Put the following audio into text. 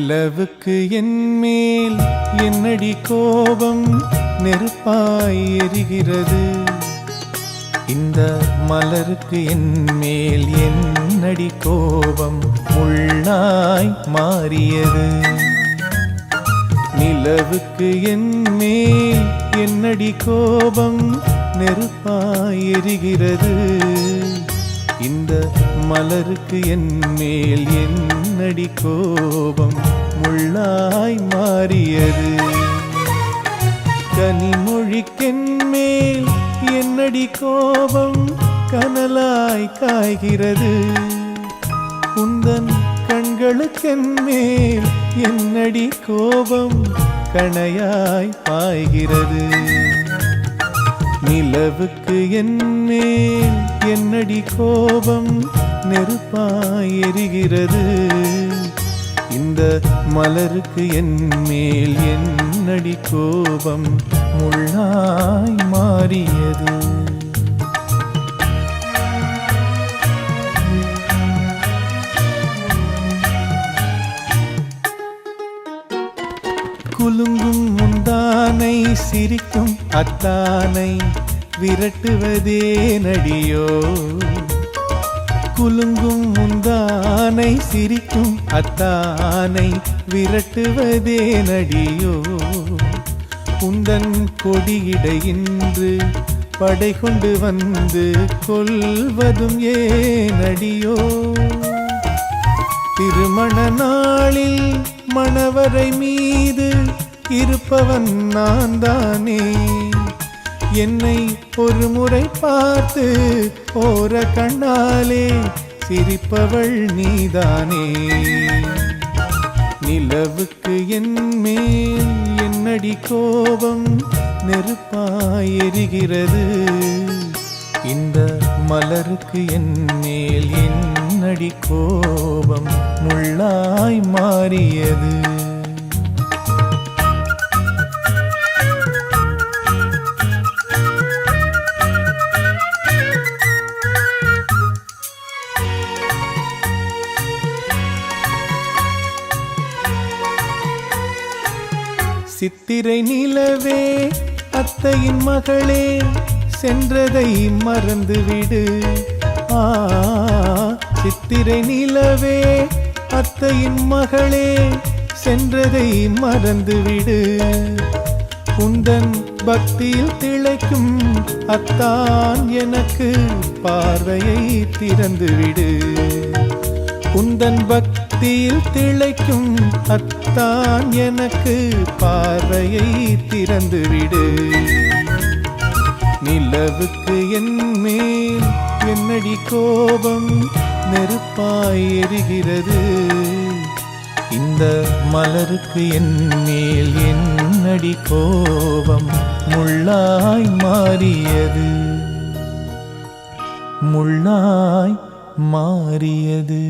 நிலவுக்கு என்மேல் என்னடி கோபம் நெருப்பாய் எரிகிறது. இந்த மலருக்கு என்மேல் என்னடி கோபம் முள்ளாய் மாறியது. நிலவுக்கு என்மேல் என்னடி கோபம் நெருப்பாய் எரிகிறது. இந்த மலருக்கு என்மேல் என்னடி கோபம் முள்ளாய் மாறியது. கனிமொழிக்கென்மேல் என்னடி கோபம் கனலாய் காய்கிறது. உந்தன் கண்களுக்கென்மேல் என்னடி கோபம் கணையாய் பாய்கிறது. நிலவுக்கு என்மேல் என்னடி கோபம் நெருப்பாய் எரிகிறது. இந்த மலருக்கு என்மேல் என்னடி கோபம் முள்ளாய் மாறியது. குலுங்கும் முந்தானை சிரிக்கும் அத்தானை விரட்டுவதே நடியோ. குலுங்கும் முந்தானை சிரிக்கும் அத்தானை விரட்டுவதே நடியோ. உந்தன் கொடியிடையின்று படை கொண்டு வந்து கொல்வதும் ஏனடியோ. திருமண நாளில் மணவரை மீது இருப்பவன் நான் தானே. என்னை ஒரு முறை பார்த்து ஓர கண்ணாலே சிரிப்பவள் நீதானே. நிலவுக்கு என்மேல் என்னடி கோபம் நெருப்பாய் எரிகிறது. இந்த மலருக்கு என்மேல் என்னடி கோபம் முள்ளாய் மாறியது. சித்திரை நிலவே அத்தையின் மகளே சென்றதை மறந்துவிடு. சித்திரை நிலவே அத்தையின் மகளே சென்றதை மறந்துவிடு. உந்தன் பக்தியில் திளைக்கும் அத்தான் எனக்கு பார்வையை திறந்துவிடு. உந்தன் பக்தியில் திளைக்கும் அத்தான் எனக்கு பார்வையை திறந்துவிடு. நிலவுக்கு என்மேல் என்னடி கோபம் நெருப்பாய் எரிகிறது. இந்த மலருக்கு என்மேல் என்னடி கோபம் முள்ளாய் மாறியது. முள்ளாய் மாறியது.